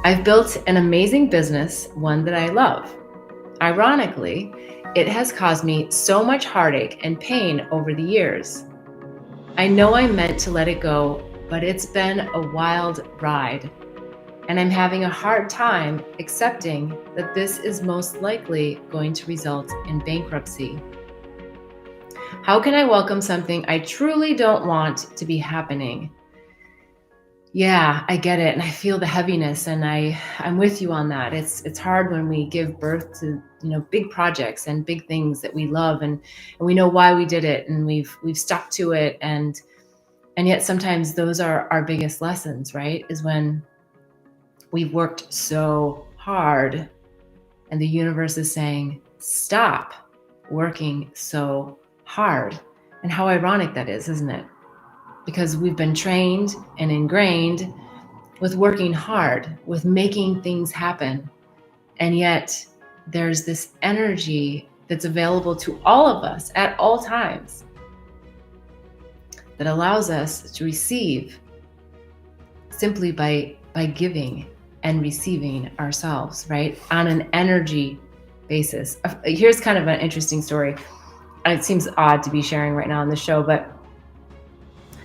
I've built an amazing business, one that I love. Ironically, it has caused me so much heartache and pain over the years. I know I'm meant to let it go, but it's been a wild ride, and I'm having a hard time accepting that this is most likely going to result in bankruptcy. How can I welcome something I truly don't want to be happening? Yeah, I get it. And I feel the heaviness, and I'm with you on that. It's hard when we give birth to, big projects and big things that we love, and we know why we did it, and we've stuck to it, and yet sometimes those are our biggest lessons, right? Is when we've worked so hard and the universe is saying, stop working so hard. And how ironic that is, isn't it? Because we've been trained and ingrained with working hard, with making things happen. And yet there's this energy that's available to all of us at all times that allows us to receive simply by giving and receiving ourselves, right? On an energy basis. Here's kind of an interesting story. It seems odd to be sharing right now on the show, but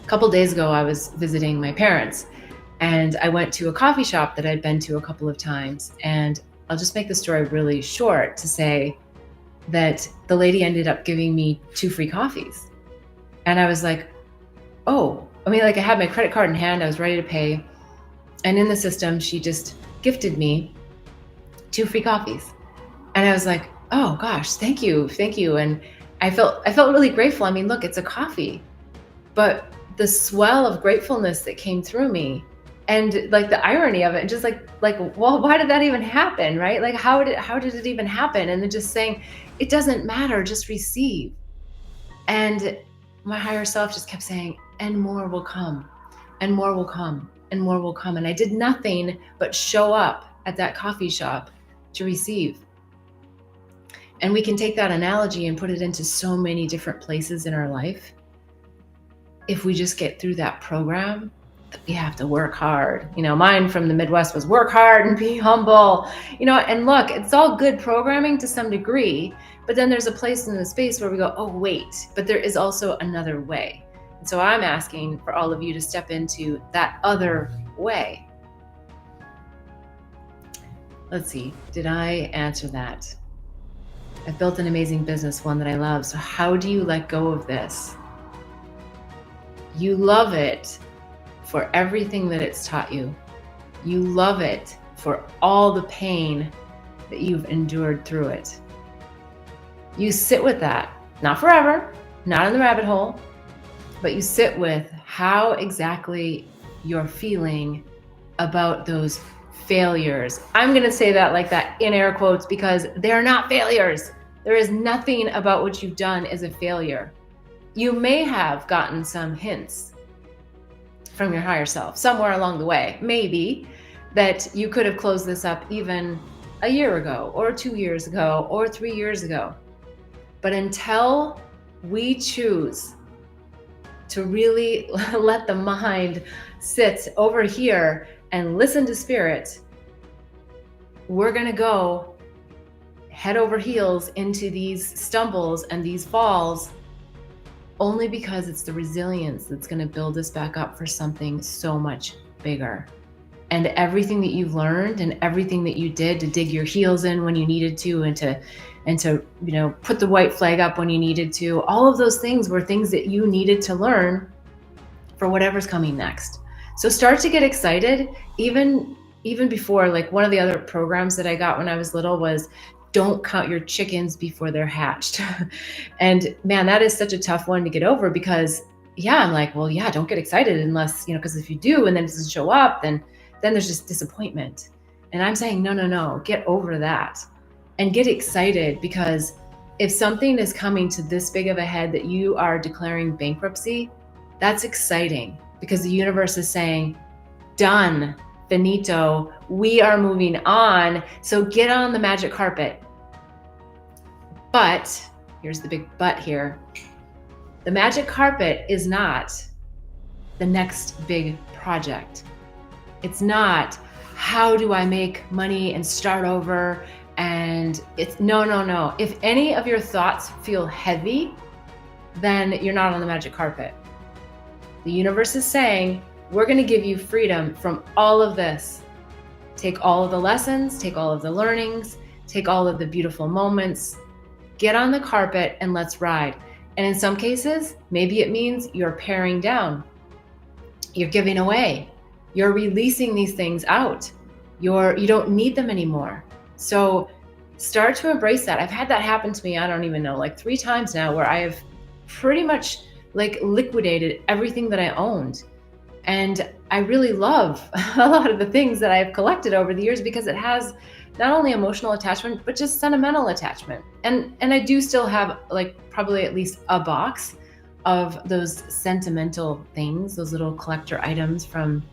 a couple days ago, I was visiting my parents, and I went to a coffee shop that I'd been to a couple of times. And I'll just make the story really short to say that the lady ended up giving me 2 free coffees. And I was like, oh, I had my credit card in hand. I was ready to pay. And in the system, she just gifted me 2 free coffees. And I was like, oh gosh, thank you. And I felt really grateful. Look, it's a coffee, but the swell of gratefulness that came through me, and like the irony of it, just like, well, why did that even happen, right? Like, how did it even happen? And then just saying, it doesn't matter, just receive. And my higher self just kept saying, and more will come, and more will come, and more will come. And I did nothing but show up at that coffee shop to receive. And we can take that analogy and put it into so many different places in our life. If we just get through that program, that we have to work hard. Mine from the Midwest was work hard and be humble, and look, it's all good programming to some degree, but then there's a place in the space where we go, oh, wait, but there is also another way. And so I'm asking for all of you to step into that other way. Let's see, did I answer that? I've built an amazing business, one that I love. So how do you let go of this? You love it for everything that it's taught you. You love it for all the pain that you've endured through it. You sit with that, not forever, not in the rabbit hole, but you sit with how exactly you're feeling about those failures. I'm going to say that like that in air quotes, because they're not failures. There is nothing about what you've done as a failure. You may have gotten some hints from your higher self somewhere along the way, maybe, that you could have closed this up even a year ago, or 2 years ago, or 3 years ago. But until we choose to really let the mind sit over here and listen to spirit, we're going to go head over heels into these stumbles and these falls, only because it's the resilience that's going to build us back up for something so much bigger. And everything that you've learned and everything that you did to dig your heels in when you needed to, and to put the white flag up when you needed to, all of those things were things that you needed to learn for whatever's coming next. So start to get excited, even before, like, one of the other programs that I got when I was little was, don't count your chickens before they're hatched. And man, that is such a tough one to get over, because I'm like, well, don't get excited unless, because if you do and then it doesn't show up, then there's just disappointment. And I'm saying, no, get over that and get excited, because if something is coming to this big of a head that you are declaring bankruptcy, that's exciting, because the universe is saying, done, finito, we are moving on. So get on the magic carpet. But here's the big but here. The magic carpet is not the next big project. It's not, how do I make money and start over? And it's no. If any of your thoughts feel heavy, then you're not on the magic carpet. The universe is saying, we're going to give you freedom from all of this. Take all of the lessons, take all of the learnings, take all of the beautiful moments, get on the carpet and let's ride. And in some cases, maybe it means you're paring down, you're giving away, you're releasing these things out. You don't need them anymore. So start to embrace that. I've had that happen to me, I don't even know, like 3 times now, where I have pretty much like liquidated everything that I owned. And I really love a lot of the things that I've collected over the years because it has not only emotional attachment, but just sentimental attachment. And I do still have like probably at least a box of those sentimental things, those little collector items from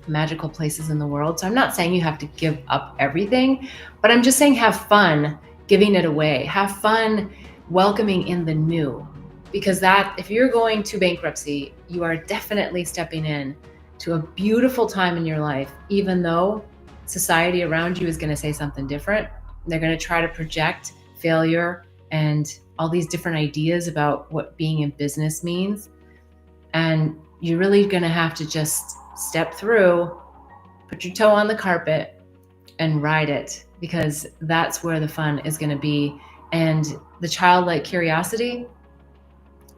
magical places in the world. So I'm not saying you have to give up everything, but I'm just saying have fun giving it away. Have fun welcoming in the new. Because that, if you're going to bankruptcy, you are definitely stepping in to a beautiful time in your life, even though society around you is going to say something different. They're going to try to project failure and all these different ideas about what being in business means. And you're really going to have to just step through, put your toe on the carpet and ride it, because that's where the fun is going to be. And the childlike curiosity,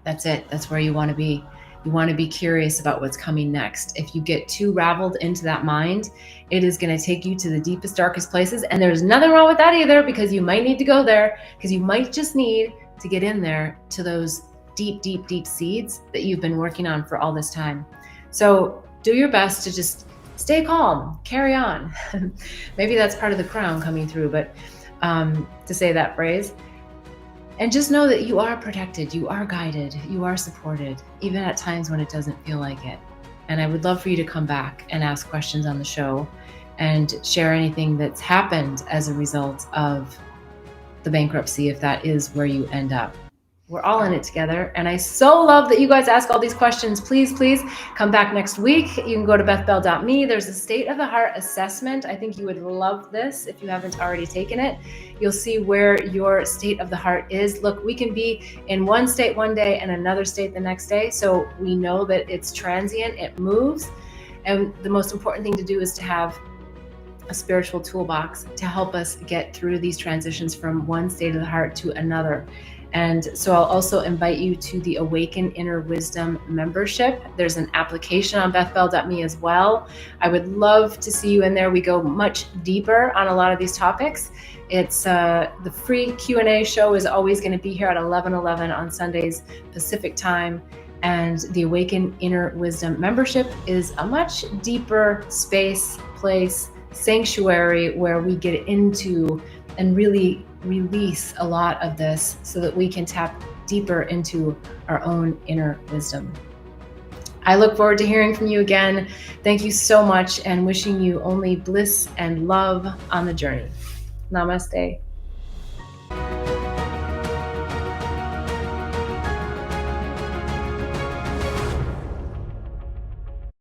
that's it. That's where you want to be. You want to be curious about what's coming next. If you get too raveled into that mind, it is going to take you to the deepest, darkest places. And there's nothing wrong with that either, because you might need to go there, because you might just need to get in there to those deep, deep, deep seeds that you've been working on for all this time. So do your best to just stay calm, carry on. Maybe that's part of the crown coming through, but to say that phrase. And just know that you are protected, you are guided, you are supported, even at times when it doesn't feel like it. And I would love for you to come back and ask questions on the show and share anything that's happened as a result of the bankruptcy, if that is where you end up. We're all in it together. And I so love that you guys ask all these questions. Please come back next week. You can go to bethbell.me. There's a state of the heart assessment. I think you would love this if you haven't already taken it. You'll see where your state of the heart is. Look, we can be in one state one day and another state the next day. So we know that it's transient, it moves. And the most important thing to do is to have a spiritual toolbox to help us get through these transitions from one state of the heart to another. And so I'll also invite you to the Awaken Inner Wisdom membership. There's an application on bethbell.me as well. I would love to see you in there. We go much deeper on a lot of these topics. It's the free Q&A show is always going to be here at 11:11 on Sundays Pacific time. And the Awaken Inner Wisdom membership is a much deeper space, place, sanctuary where we get into and really release a lot of this so that we can tap deeper into our own inner wisdom. I look forward to hearing from you again. Thank you so much, and wishing you only bliss and love on the journey. Namaste.